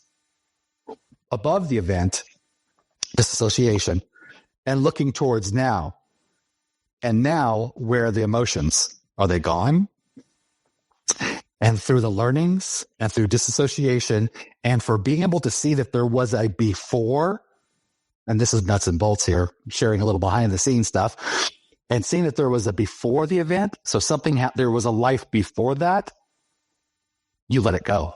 above the event, disassociation, and looking towards now. And now, where are the emotions? Are they gone? And through the learnings and through disassociation and for being able to see that there was a before, and this is nuts and bolts here, sharing a little behind the scenes stuff, and seeing that there was a before the event, so there was a life before that, you let it go.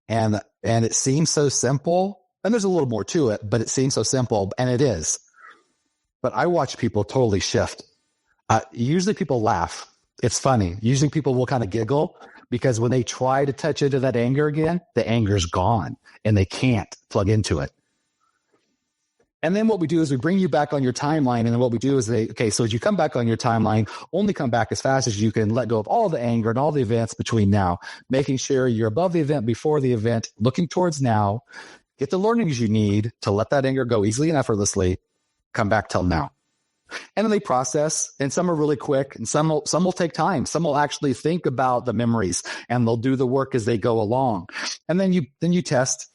And it seems so simple, and there's a little more to it, but it seems so simple, and it is. But I watch people totally shift. Usually people laugh. It's funny. Usually people will kind of giggle because when they try to touch into that anger again, the anger's gone and they can't plug into it. And then what we do is we bring you back on your timeline. And then what we do is so as you come back on your timeline, only come back as fast as you can, let go of all the anger and all the events between now, making sure you're above the event, before the event, looking towards now, get the learnings you need to let that anger go easily and effortlessly, come back till now. And then they process, and some are really quick, and some will take time. Some will actually think about the memories, and they'll do the work as they go along. And then you test.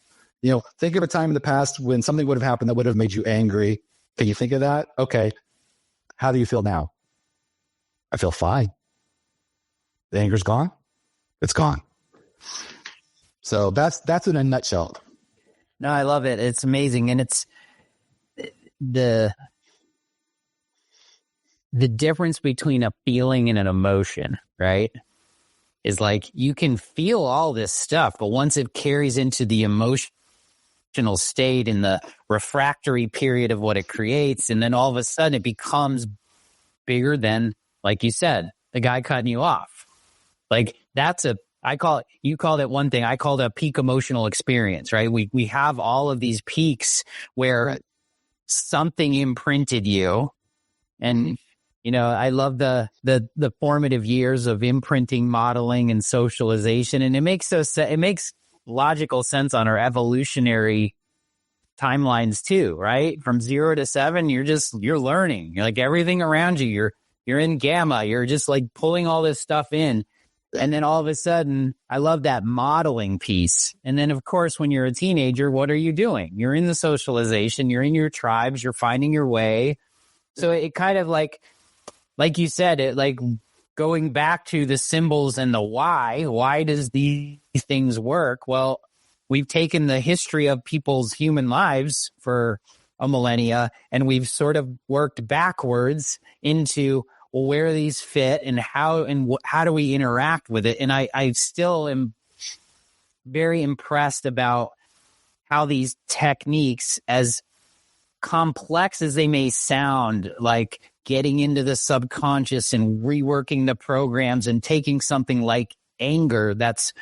Think of a time in the past when something would have happened that would have made you angry. Can you think of that? Okay. How do you feel now? I feel fine. The anger's gone. It's gone. So that's in a nutshell. No, I love it. It's amazing. And it's the difference between a feeling and an emotion, right? Is like you can feel all this stuff, but once it carries into the emotional state in the refractory period of what it creates, and then all of a sudden it becomes bigger than, like you said, the guy cutting you off. Like you called it one thing, I called it a peak emotional experience, right? We have all of these peaks where something imprinted you. And I love the formative years of imprinting, modeling, and socialization, and it makes logical sense on our evolutionary timelines too, right? From 0 to 7, you're learning. You're like everything around you. You're in gamma. You're just like pulling all this stuff in. And then all of a sudden, I love that modeling piece. And then of course, when you're a teenager, what are you doing? You're in the socialization. You're in your tribes. You're finding your way. So it kind of like you said, it like going back to the symbols and the why does these things work? Well, we've taken the history of people's human lives for a millennia, and we've sort of worked backwards into, well, where these fit and how do we interact with it? And I still am very impressed about how these techniques, as complex as they may sound, like getting into the subconscious and reworking the programs and taking something like anger that's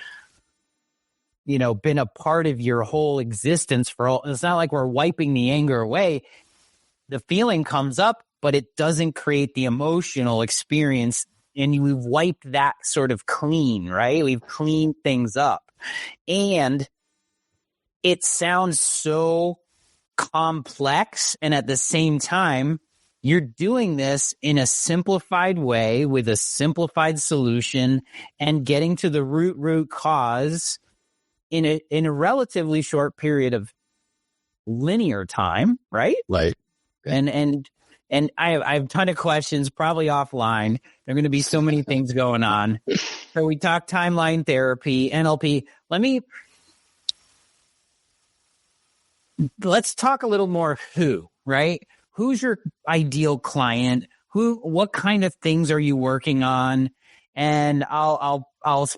been a part of your whole existence it's not like we're wiping the anger away. The feeling comes up, but it doesn't create the emotional experience, and we've wiped that sort of clean, right? We've cleaned things up, and it sounds so complex, and at the same time you're doing this in a simplified way with a simplified solution and getting to the root cause in a relatively short period of linear time, right? Right. And I have a ton of questions, probably offline. There are going to be so many things going on. So we talked timeline therapy, NLP. Let's talk a little more right? Who's your ideal client? What kind of things are you working on? And I'll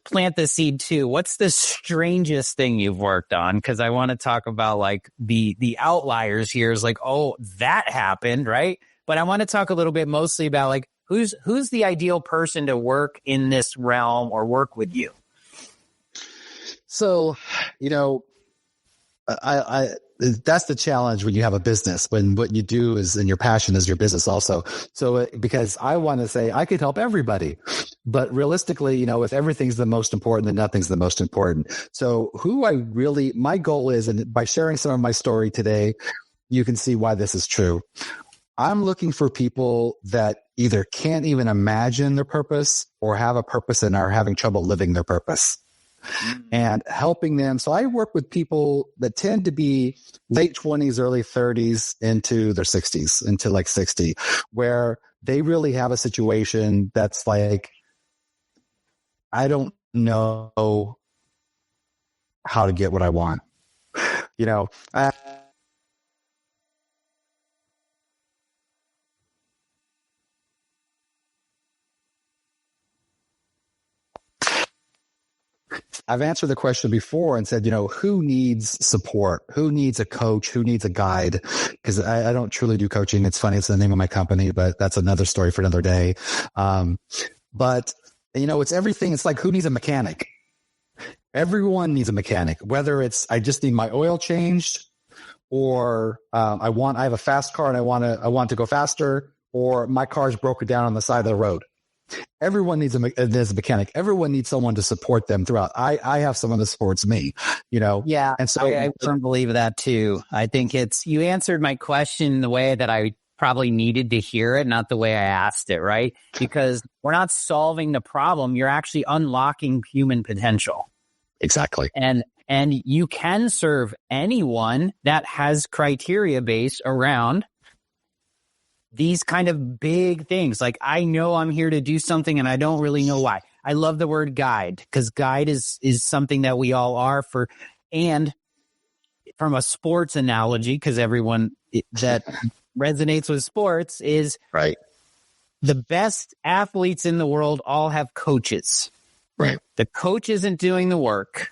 plant the seed too. What's the strangest thing you've worked on? Because I want to talk about like the outliers here is like, oh, that happened, right? But I want to talk a little bit mostly about like who's the ideal person to work in this realm or work with you. So, I that's the challenge when you have a business, when what you do is, and your passion is your business also. So because I want to say I could help everybody, but realistically, if everything's the most important, then nothing's the most important. So my goal is, and by sharing some of my story today, you can see why this is true. I'm looking for people that either can't even imagine their purpose or have a purpose and are having trouble living their purpose. And helping them. So I work with people that tend to be late 20s, early 30s into their 60s, into like 60, where they really have a situation that's like, I don't know how to get what I want. I've answered the question before and said, who needs support? Who needs a coach? Who needs a guide? Because I don't truly do coaching. It's funny. It's the name of my company, but that's another story for another day. But it's everything. It's like, who needs a mechanic? Everyone needs a mechanic, whether it's, I just need my oil changed, or I have a fast car and I want to go faster, or my car's broken down on the side of the road. Everyone needs a mechanic. Everyone needs someone to support them throughout. I have someone that supports me, Yeah. And so I firmly believe that too. I think you answered my question the way that I probably needed to hear it, not the way I asked it, right? Because we're not solving the problem. You're actually unlocking human potential. Exactly. And you can serve anyone that has criteria based around these kind of big things. Like, I know I'm here to do something and I don't really know why. I love the word guide, because guide is something that we all are for. And from a sports analogy, because everyone that resonates with sports is right. The best athletes in the world all have coaches. Right. The coach isn't doing the work.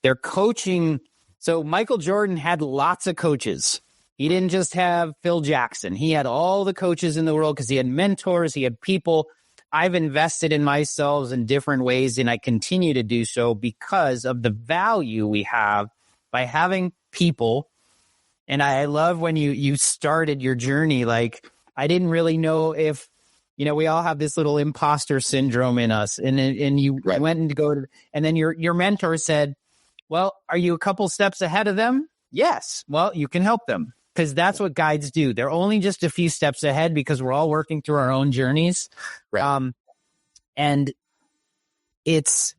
They're coaching. So Michael Jordan had lots of coaches. He didn't just have Phil Jackson. He had all the coaches in the world because he had mentors. He had people. I've invested in myself in different ways, and I continue to do so because of the value we have by having people. And I love when you started your journey. Like, I didn't really know if, we all have this little imposter syndrome in us. And you right. went and and then your mentor said, well, are you a couple steps ahead of them? Yes. Well, you can help them, because that's what guides do. They're only just a few steps ahead because we're all working through our own journeys. Right. And it's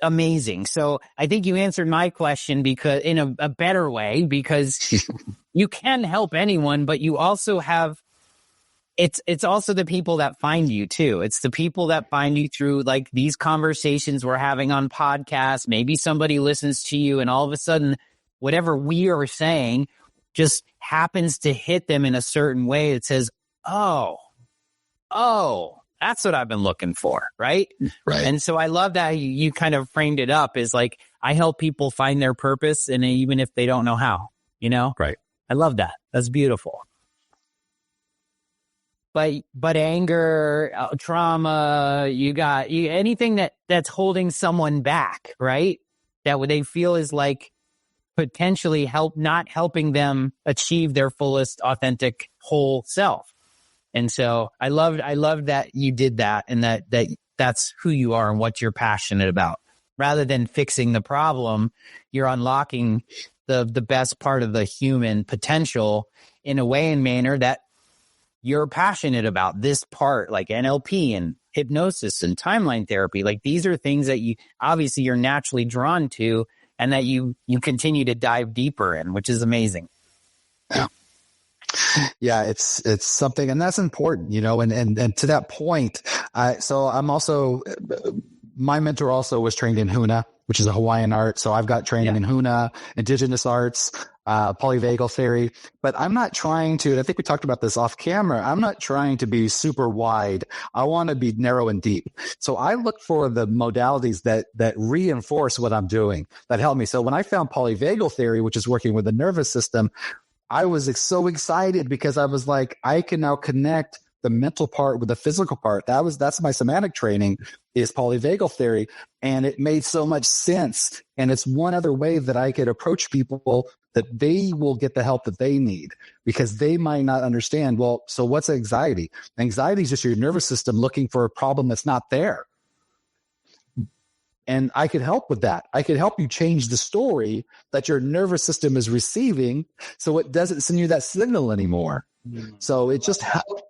amazing. So I think you answered my question because in a better way, because you can help anyone, but you also have, it's also the people that find you too. It's the people that find you through like these conversations we're having on podcasts. Maybe somebody listens to you and all of a sudden, whatever we are saying just happens to hit them in a certain way. It says, oh, that's what I've been looking for. Right. Right. And so I love that you kind of framed it up as like, I help people find their purpose, and even if they don't know how, Right. I love that. That's beautiful. But anger, trauma, anything that's holding someone back, right? That they feel is like potentially not helping them achieve their fullest, authentic, whole self. And so I love that you did that, and that's who you are and what you're passionate about. Rather than fixing the problem, you're unlocking the best part of the human potential in a way and manner that you're passionate about. This part, like NLP and hypnosis and timeline therapy, like these are things that you're naturally drawn to, and that you continue to dive deeper in, which is amazing. Yeah, it's something, and that's important, and to that point, so I'm also, my mentor also was trained in Huna, which is a Hawaiian art. So I've got training in Huna, Indigenous arts, Polyvagal Theory, but I'm not trying to, and I think we talked about this off camera, I'm not trying to be super wide. I want to be narrow and deep. So I look for the modalities that reinforce what I'm doing, that help me. So when I found Polyvagal Theory, which is working with the nervous system, I was so excited because I was like, I can now connect the mental part with the physical part. That's my somatic training, is Polyvagal Theory. And it made so much sense. And it's one other way that I could approach people, that they will get the help that they need, because they might not understand. Well, so what's anxiety? Anxiety is just your nervous system looking for a problem that's not there. And I could help with that. I could help you change the story that your nervous system is receiving, so it doesn't send you that signal anymore. So it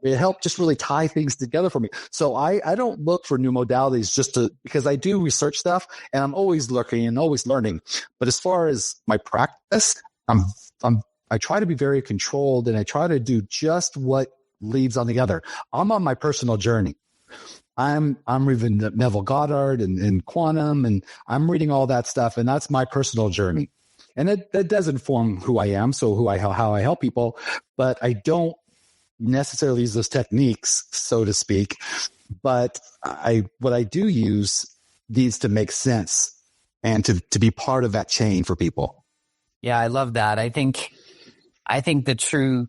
helped just really tie things together for me. So I don't look for new modalities because I do research stuff, and I'm always looking and always learning. But as far as my practice, I try to be very controlled, and I try to do just what leads on the other. I'm on my personal journey. I'm reading Neville Goddard and quantum, and I'm reading all that stuff, and that's my personal journey. And that does inform who I am, so how I help people, but I don't necessarily use those techniques, so to speak. But what I do use needs to make sense and to be part of that chain for people. Yeah, I love that. I think the true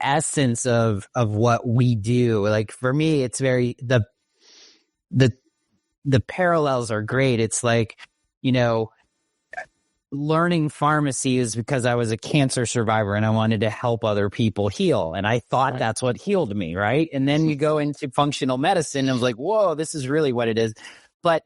essence of what we do, like for me, it's very, the parallels are great. It's like, learning pharmacy is because I was a cancer survivor and I wanted to help other people heal. And I thought that's what healed me, right? And then you go into functional medicine and I was like, whoa, this is really what it is. But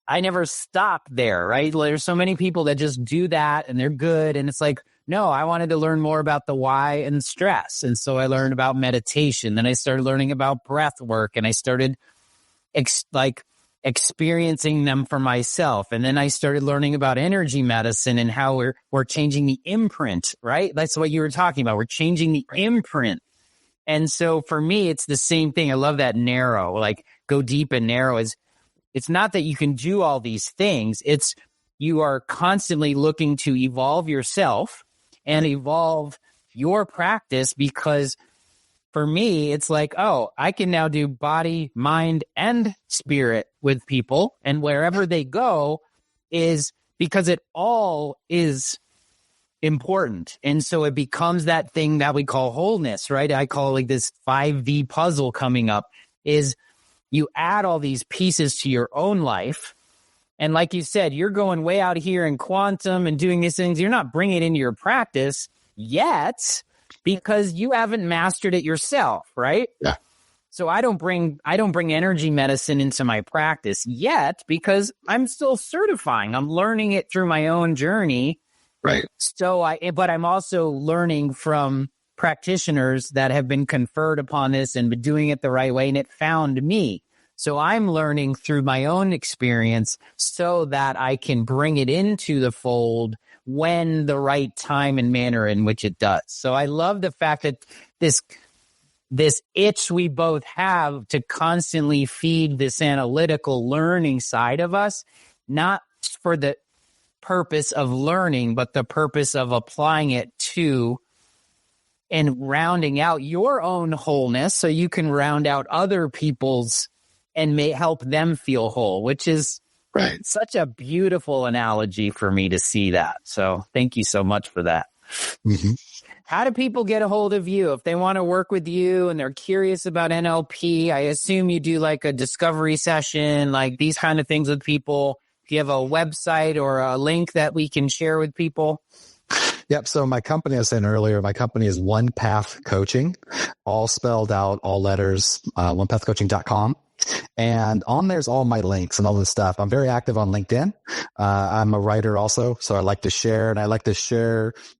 I never stopped there, right? There's so many people that just do that and they're good. And it's like, no, I wanted to learn more about the why and stress. And so I learned about meditation. Then I started learning about breath work and I started experiencing them for myself. And then I started learning about energy medicine and how we're changing the imprint, right? That's what you were talking about. We're changing the imprint. And so for me, it's the same thing. I love that narrow, like go deep and narrow it's not that you can do all these things. It's you are constantly looking to evolve yourself and evolve your practice, because for me, it's like, oh, I can now do body, mind, and spirit with people. And wherever they go is because it all is important. And so it becomes that thing that we call wholeness, right? I call it like this 5D puzzle coming up is you add all these pieces to your own life. And like you said, you're going way out here in quantum and doing these things. You're not bringing it into your practice yet because you haven't mastered it yourself, right? Yeah. So I don't bring energy medicine into my practice yet because I'm still certifying. I'm learning it through my own journey. Right. But I'm also learning from practitioners that have been conferred upon this and been doing it the right way, and it found me. So I'm learning through my own experience so that I can bring it into the fold when the right time and manner in which it does. So I love the fact that this itch we both have to constantly feed this analytical learning side of us, not for the purpose of learning, but the purpose of applying it to and rounding out your own wholeness so you can round out other people's and may help them feel whole, which is such a beautiful analogy for me to see that. So thank you so much for that. Mm-hmm. How do people get a hold of you if they want to work with you and they're curious about NLP? I assume you do like a discovery session, like these kind of things with people. Do you have a website or a link that we can share with people? Yep. So my company, I was saying earlier, my company is One Path Coaching, all spelled out, all letters, onepathcoaching.com. And on there's all my links and all this stuff. I'm very active on LinkedIn. I'm a writer also, so I like to share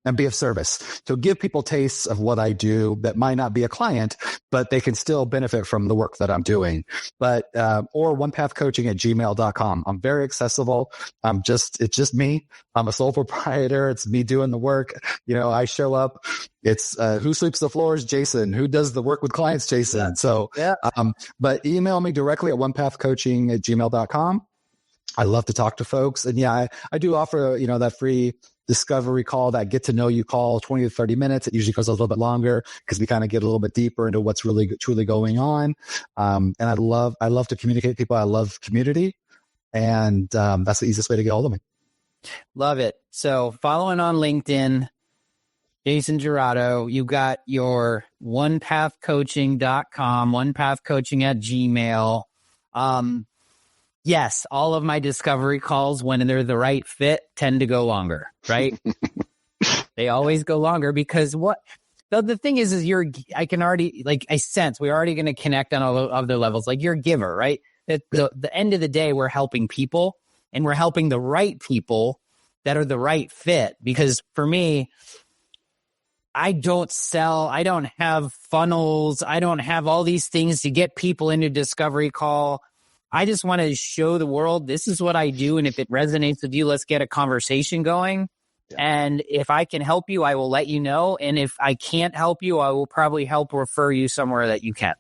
and be of service. So give people tastes of what I do that might not be a client, but they can still benefit from the work that I'm doing. But, or onepathcoaching@gmail.com. I'm very accessible. It's just me. I'm a sole proprietor. It's me doing the work. I show up. It's, who sweeps the floors? Jason. Who does the work with clients? Jason. Yeah. So, but email me directly at onepathcoaching@gmail.com. I love to talk to folks. And I do offer, that free discovery call, that get to know you call, 20 to 30 minutes. It usually goes a little bit longer because we kind of get a little bit deeper into what's really truly going on. And I love to communicate with people. I love community. And, that's the easiest way to get hold of me. Love it. So following on LinkedIn, Jason Jurado, you got your onepathcoaching.com, onepathcoaching@gmail. Yes, all of my discovery calls, when they're the right fit, tend to go longer, right? They always go longer because the thing is I can already, I sense we're already going to connect on all other levels. Like you're a giver, right? At the end of the day, we're helping people and we're helping the right people that are the right fit. Because for me, I don't sell. I don't have funnels. I don't have all these things to get people into discovery call. I just want to show the world this is what I do. And if it resonates with you, let's get a conversation going. Yeah. And if I can help you, I will let you know. And if I can't help you, I will probably help refer you somewhere that you can.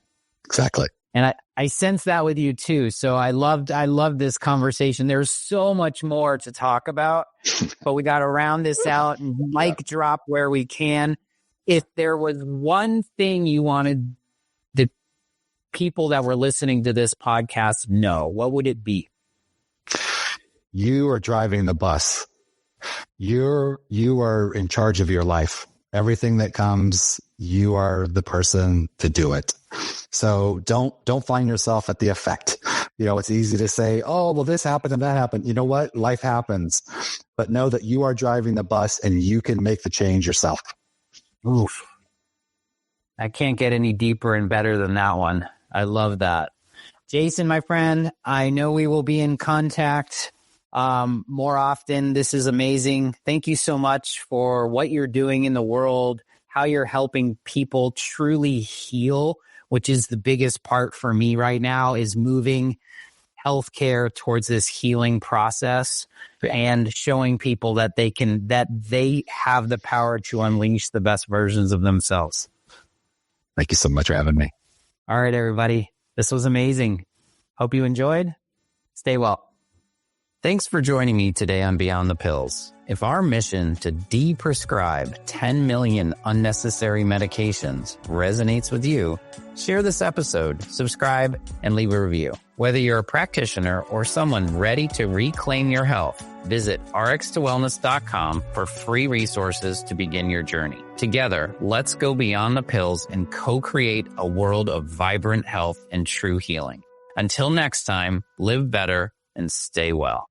Exactly. And I sense that with you too. So I love this conversation. There's so much more to talk about, but we got to round this out and drop where we can. If there was one thing you wanted the people that were listening to this podcast know, what would it be? You are driving the bus. You are in charge of your life. Everything that comes, you are the person to do it. So don't find yourself at the effect. It's easy to say, oh, well, this happened and that happened. You know what? Life happens. But know that you are driving the bus and you can make the change yourself. Oof. I can't get any deeper and better than that one. I love that. Jason, my friend, I know we will be in contact more often. This is amazing. Thank you so much for what you're doing in the world, how you're helping people truly heal, which is the biggest part for me right now, is moving healthcare towards this healing process and showing people that they have the power to unleash the best versions of themselves. Thank you so much for having me. All right, everybody. This was amazing. Hope you enjoyed. Stay well. Thanks for joining me today on Beyond the Pills. If our mission to deprescribe 10 million unnecessary medications resonates with you, share this episode, subscribe, and leave a review. Whether you're a practitioner or someone ready to reclaim your health, visit rx2wellness.com for free resources to begin your journey. Together, let's go beyond the pills and co-create a world of vibrant health and true healing. Until next time, live better and stay well.